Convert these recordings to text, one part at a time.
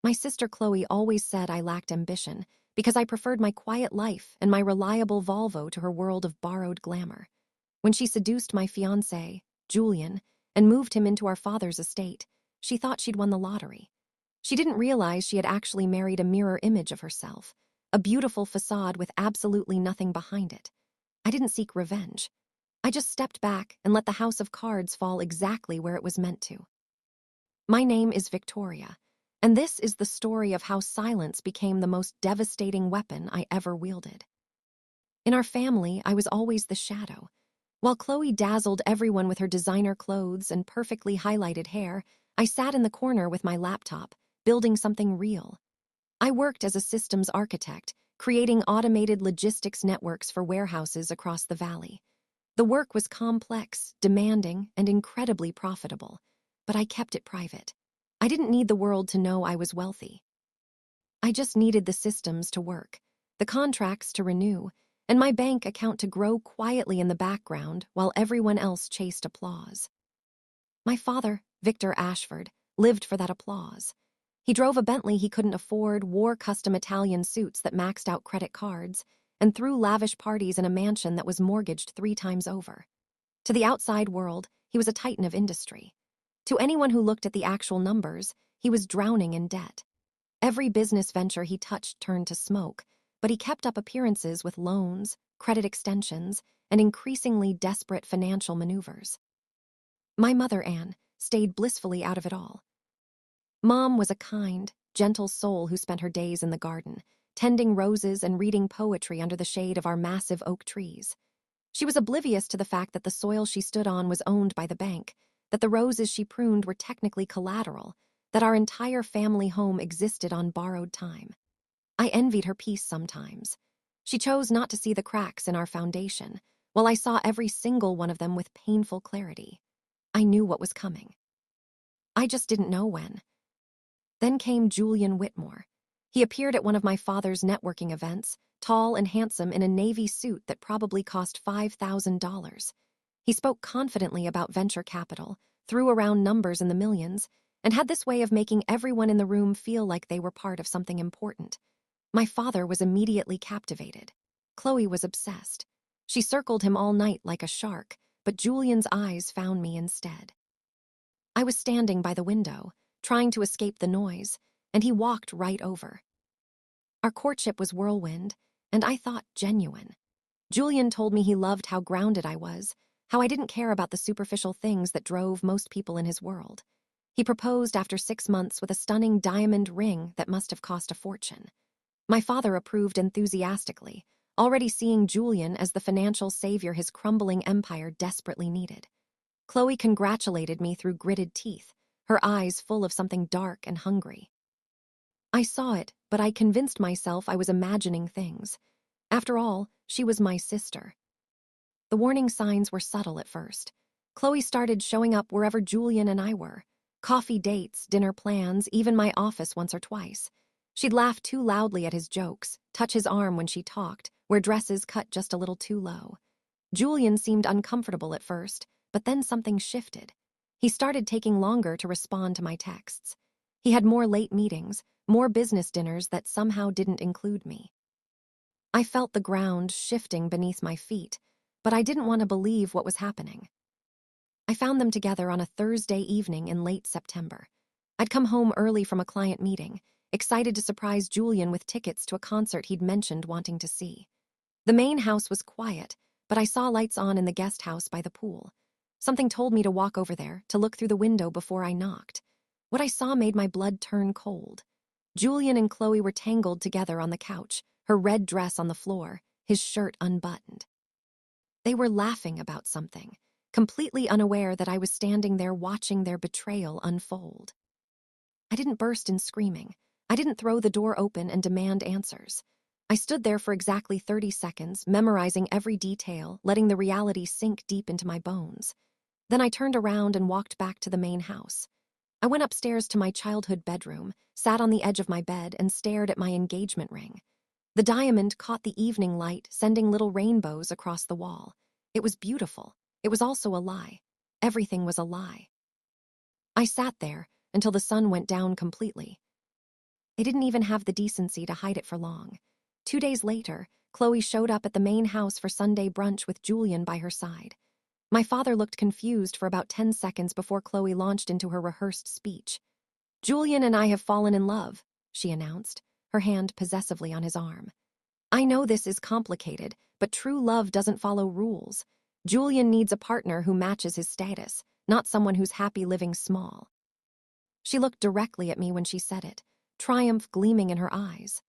My sister Chloe always said I lacked ambition because I preferred my quiet life and my reliable Volvo to her world of borrowed glamour. When she seduced my fiancé, Julian, and moved him into our father's estate, she thought she'd won the lottery. She didn't realize she had actually married a mirror image of herself, a beautiful facade with absolutely nothing behind it. I didn't seek revenge. I just stepped back and let the house of cards fall exactly where it was meant to. My name is Victoria, and this is the story of how silence became the most devastating weapon I ever wielded. In our family, I was always the shadow. While Chloe dazzled everyone with her designer clothes and perfectly highlighted hair, I sat in the corner with my laptop, building something real. I worked as a systems architect, creating automated logistics networks for warehouses across the valley. The work was complex, demanding, and incredibly profitable, but I kept it private. I didn't need the world to know I was wealthy. I just needed the systems to work, the contracts to renew, and my bank account to grow quietly in the background while everyone else chased applause. My father, Victor Ashford, lived for that applause. He drove a Bentley he couldn't afford, wore custom Italian suits that maxed out credit cards, and threw lavish parties in a mansion that was mortgaged 3 times over. To the outside world, he was a titan of industry. To anyone who looked at the actual numbers, he was drowning in debt. Every business venture he touched turned to smoke, but he kept up appearances with loans, credit extensions, and increasingly desperate financial maneuvers. My mother, Anne, stayed blissfully out of it all. Mom was a kind, gentle soul who spent her days in the garden, tending roses and reading poetry under the shade of our massive oak trees. She was oblivious to the fact that the soil she stood on was owned by the bank, that the roses she pruned were technically collateral, that our entire family home existed on borrowed time. I envied her peace sometimes. She chose not to see the cracks in our foundation, while I saw every single one of them with painful clarity. I knew what was coming. I just didn't know when. Then came Julian Whitmore. He appeared at one of my father's networking events, tall and handsome in a navy suit that probably cost $5,000. He spoke confidently about venture capital, threw around numbers in the millions, and had this way of making everyone in the room feel like they were part of something important. My father was immediately captivated. Chloe was obsessed. She circled him all night like a shark, but Julian's eyes found me instead. I was standing by the window, trying to escape the noise, and he walked right over. Our courtship was whirlwind, and I thought genuine. Julian told me he loved how grounded I was, how I didn't care about the superficial things that drove most people in his world. He proposed after 6 months with a stunning diamond ring that must have cost a fortune. My father approved enthusiastically, already seeing Julian as the financial savior his crumbling empire desperately needed. Chloe congratulated me through gritted teeth, her eyes full of something dark and hungry. I saw it, but I convinced myself I was imagining things. After all, she was my sister. The warning signs were subtle at first. Chloe started showing up wherever Julian and I were. Coffee dates, dinner plans, even my office once or twice. She'd laugh too loudly at his jokes, touch his arm when she talked, wear dresses cut just a little too low. Julian seemed uncomfortable at first, but then something shifted. He started taking longer to respond to my texts. He had more late meetings, more business dinners that somehow didn't include me. I felt the ground shifting beneath my feet, but I didn't want to believe what was happening. I found them together on a Thursday evening in late September. I'd come home early from a client meeting, excited to surprise Julian with tickets to a concert he'd mentioned wanting to see. The main house was quiet, but I saw lights on in the guest house by the pool. Something told me to walk over there, to look through the window before I knocked. What I saw made my blood turn cold. Julian and Chloe were tangled together on the couch, her red dress on the floor, his shirt unbuttoned. They were laughing about something, completely unaware that I was standing there watching their betrayal unfold. I didn't burst in screaming. I didn't throw the door open and demand answers. I stood there for exactly 30 seconds, memorizing every detail, letting the reality sink deep into my bones. Then I turned around and walked back to the main house. I went upstairs to my childhood bedroom, sat on the edge of my bed, and stared at my engagement ring. The diamond caught the evening light, sending little rainbows across the wall. It was beautiful. It was also a lie. Everything was a lie. I sat there until the sun went down completely. They didn't even have the decency to hide it for long. 2 days later, Chloe showed up at the main house for Sunday brunch with Julian by her side. My father looked confused for about 10 seconds before Chloe launched into her rehearsed speech. "Julian and I have fallen in love," she announced, her hand possessively on his arm. "I know this is complicated, but true love doesn't follow rules. Julian needs a partner who matches his status, not someone who's happy living small." She looked directly at me when she said it, triumph gleaming in her eyes.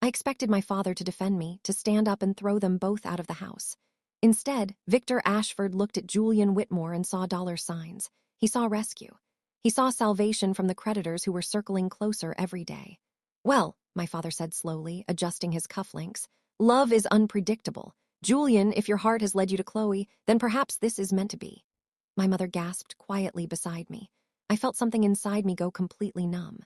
I expected my father to defend me, to stand up and throw them both out of the house. Instead, Victor Ashford looked at Julian Whitmore and saw dollar signs. He saw rescue. He saw salvation from the creditors who were circling closer every day. "Well," my father said slowly, adjusting his cufflinks, "love is unpredictable. Julian, if your heart has led you to Chloe, then perhaps this is meant to be." My mother gasped quietly beside me. I felt something inside me go completely numb.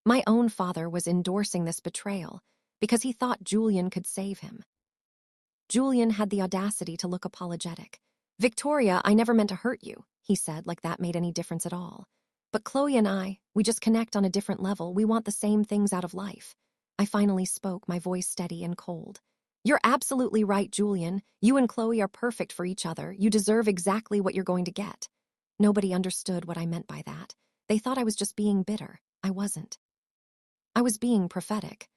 My own father was endorsing this betrayal because he thought Julian could save him. Julian had the audacity to look apologetic. "Victoria, I never meant to hurt you," he said, like that made any difference at all. "But Chloe and I, we just connect on a different level. We want the same things out of life." I finally spoke, my voice steady and cold. "You're absolutely right, Julian. You and Chloe are perfect for each other. You deserve exactly what you're going to get." Nobody understood what I meant by that. They thought I was just being bitter. I wasn't. I was being prophetic.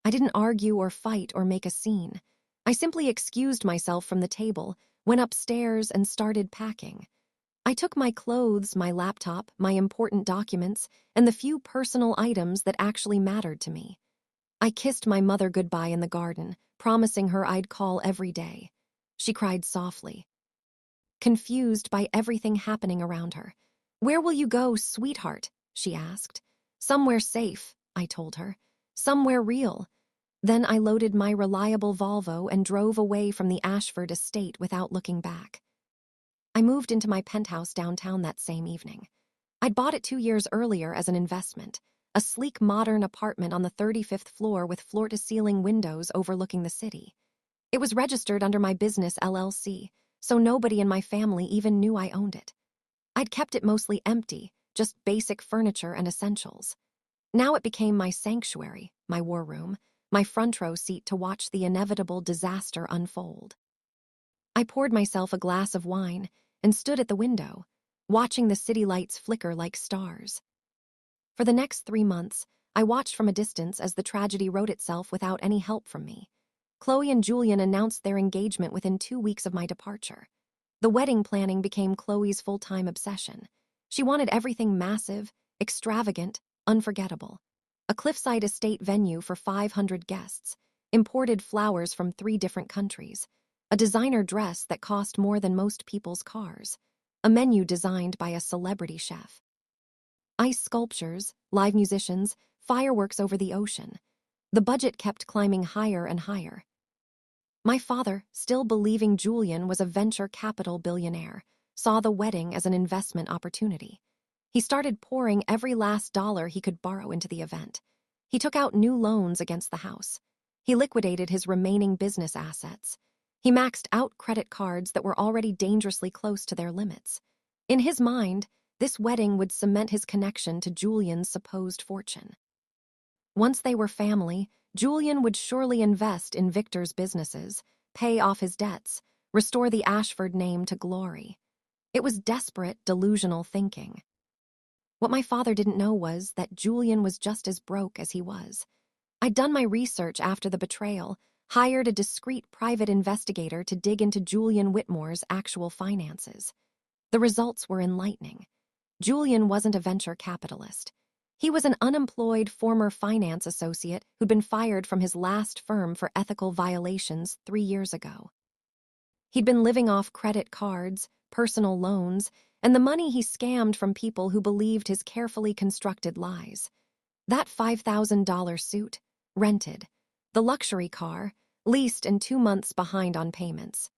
I didn't argue or fight or make a scene. I simply excused myself from the table, went upstairs, and started packing. I took my clothes, my laptop, my important documents, and the few personal items that actually mattered to me. I kissed my mother goodbye in the garden, promising her I'd call every day. She cried softly, confused by everything happening around her. "Where will you go, sweetheart?" she asked. "Somewhere safe," I told her. "Somewhere real." Then I loaded my reliable Volvo and drove away from the Ashford estate without looking back. I moved into my penthouse downtown that same evening. I'd bought it 2 years earlier as an investment, a sleek modern apartment on the 35th floor with floor-to-ceiling windows overlooking the city. It was registered under my business LLC, so nobody in my family even knew I owned it. I'd kept it mostly empty, just basic furniture and essentials. Now it became my sanctuary, my war room, my front row seat to watch the inevitable disaster unfold. I poured myself a glass of wine and stood at the window, watching the city lights flicker like stars. For the next 3 months, I watched from a distance as the tragedy wrote itself without any help from me. Chloe and Julian announced their engagement within 2 weeks of my departure. The wedding planning became Chloe's full-time obsession. She wanted everything massive, extravagant, unforgettable. A cliffside estate venue for 500 guests, imported flowers from 3 different countries, a designer dress that cost more than most people's cars, a menu designed by a celebrity chef. Ice sculptures, live musicians, fireworks over the ocean. The budget kept climbing higher and higher. My father, still believing Julian was a venture capital billionaire, saw the wedding as an investment opportunity. He started pouring every last dollar he could borrow into the event. He took out new loans against the house. He liquidated his remaining business assets. He maxed out credit cards that were already dangerously close to their limits. In his mind, this wedding would cement his connection to Julian's supposed fortune. Once they were family, Julian would surely invest in Victor's businesses, pay off his debts, restore the Ashford name to glory. It was desperate, delusional thinking. What my father didn't know was that Julian was just as broke as he was. I'd done my research after the betrayal, hired a discreet private investigator to dig into Julian Whitmore's actual finances. The results were enlightening. Julian wasn't a venture capitalist. He was an unemployed former finance associate who'd been fired from his last firm for ethical violations 3 years ago. He'd been living off credit cards, personal loans, and the money he scammed from people who believed his carefully constructed lies. That $5,000 suit, rented. The luxury car, leased and 2 months behind on payments.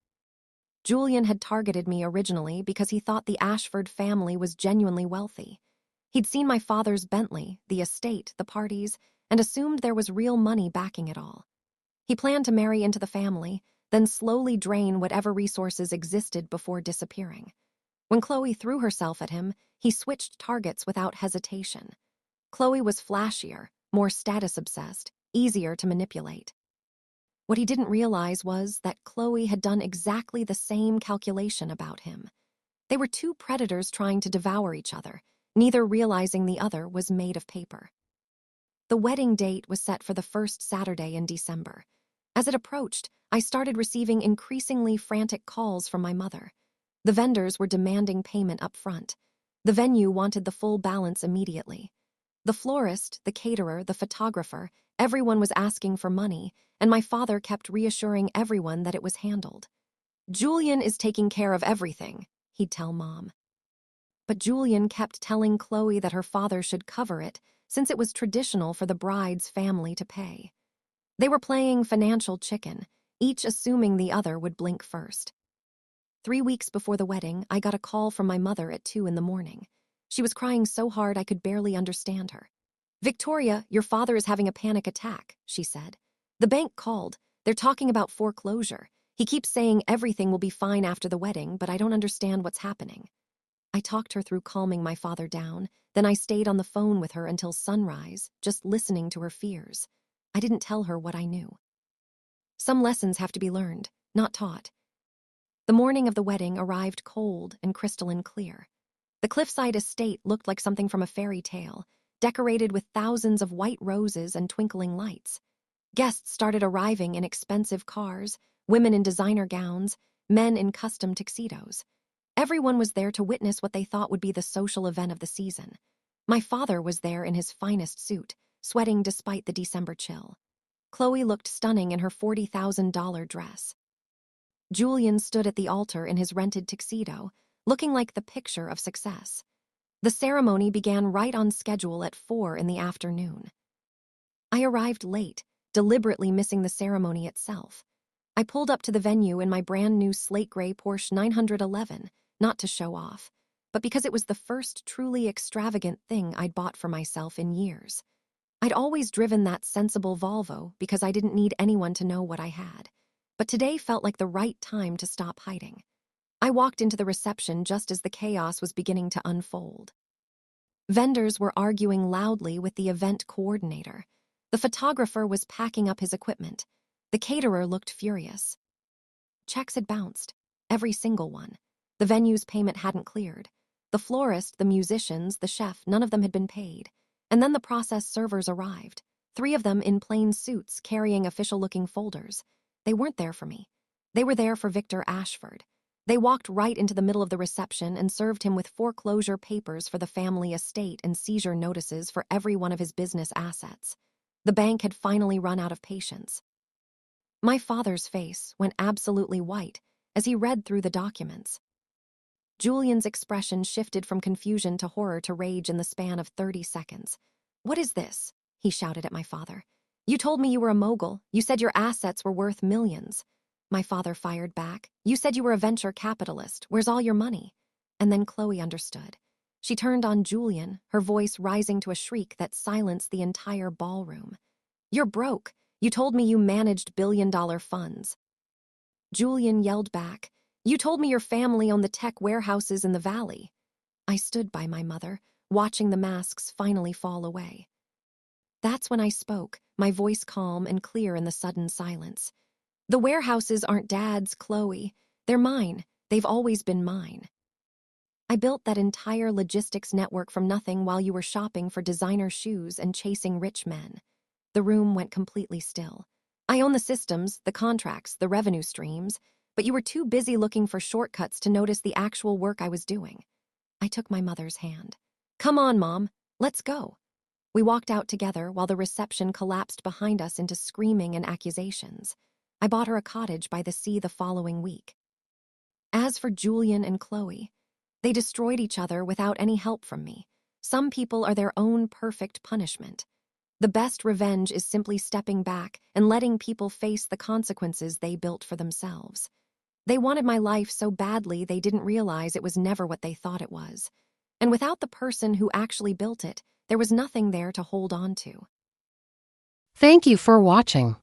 Julian had targeted me originally because he thought the Ashford family was genuinely wealthy. He'd seen my father's Bentley, the estate, the parties, and assumed there was real money backing it all. He planned to marry into the family, then slowly drain whatever resources existed before disappearing. When Chloe threw herself at him, he switched targets without hesitation. Chloe was flashier, more status-obsessed, easier to manipulate. What he didn't realize was that Chloe had done exactly the same calculation about him. They were two predators trying to devour each other, neither realizing the other was made of paper. The wedding date was set for the first Saturday in December. As it approached, I started receiving increasingly frantic calls from my mother. The vendors were demanding payment up front. The venue wanted the full balance immediately. The florist, the caterer, the photographer, everyone was asking for money, and my father kept reassuring everyone that it was handled. "Julian is taking care of everything," he'd tell Mom. But Julian kept telling Chloe that her father should cover it, since it was traditional for the bride's family to pay. They were playing financial chicken, each assuming the other would blink first. 3 weeks before the wedding, I got a call from my mother at 2 in the morning. She was crying so hard I could barely understand her. "Victoria, your father is having a panic attack," she said. "The bank called. They're talking about foreclosure. He keeps saying everything will be fine after the wedding, but I don't understand what's happening." I talked her through calming my father down, then I stayed on the phone with her until sunrise, just listening to her fears. I didn't tell her what I knew. Some lessons have to be learned, not taught. The morning of the wedding arrived cold and crystalline clear. The cliffside estate looked like something from a fairy tale, decorated with thousands of white roses and twinkling lights. Guests started arriving in expensive cars, women in designer gowns, men in custom tuxedos. Everyone was there to witness what they thought would be the social event of the season. My father was there in his finest suit, sweating despite the December chill. Chloe looked stunning in her $40,000 dress. Julian stood at the altar in his rented tuxedo, looking like the picture of success. The ceremony began right on schedule at 4 in the afternoon. I arrived late, deliberately missing the ceremony itself. I pulled up to the venue in my brand new slate gray Porsche 911, not to show off, but because it was the first truly extravagant thing I'd bought for myself in years. I'd always driven that sensible Volvo because I didn't need anyone to know what I had. But today felt like the right time to stop hiding. I walked into the reception just as the chaos was beginning to unfold. Vendors were arguing loudly with the event coordinator. The photographer was packing up his equipment. The caterer looked furious. Checks had bounced, every single one. The venue's payment hadn't cleared. The florist, the musicians, the chef, none of them had been paid. And then the process servers arrived, 3 of them in plain suits carrying official-looking folders. They weren't there for me. They were there for Victor Ashford. They walked right into the middle of the reception and served him with foreclosure papers for the family estate and seizure notices for every one of his business assets. The bank had finally run out of patience. My father's face went absolutely white as he read through the documents. Julian's expression shifted from confusion to horror to rage in the span of 30 seconds. "What is this?" he shouted at my father. "You told me you were a mogul. You said your assets were worth millions." My father fired back. "You said you were a venture capitalist. Where's all your money?" And then Chloe understood. She turned on Julian, her voice rising to a shriek that silenced the entire ballroom. "You're broke. You told me you managed billion-dollar funds." Julian yelled back, "You told me your family owned the tech warehouses in the valley." I stood by my mother, watching the masks finally fall away. That's when I spoke, my voice calm and clear in the sudden silence. "The warehouses aren't Dad's, Chloe. They're mine. They've always been mine. I built that entire logistics network from nothing while you were shopping for designer shoes and chasing rich men." The room went completely still. "I own the systems, the contracts, the revenue streams, but you were too busy looking for shortcuts to notice the actual work I was doing." I took my mother's hand. "Come on, Mom. Let's go." We walked out together while the reception collapsed behind us into screaming and accusations. I bought her a cottage by the sea the following week. As for Julian and Chloe, they destroyed each other without any help from me. Some people are their own perfect punishment. The best revenge is simply stepping back and letting people face the consequences they built for themselves. They wanted my life so badly they didn't realize it was never what they thought it was. And without the person who actually built it, there was nothing there to hold on to. Thank you for watching.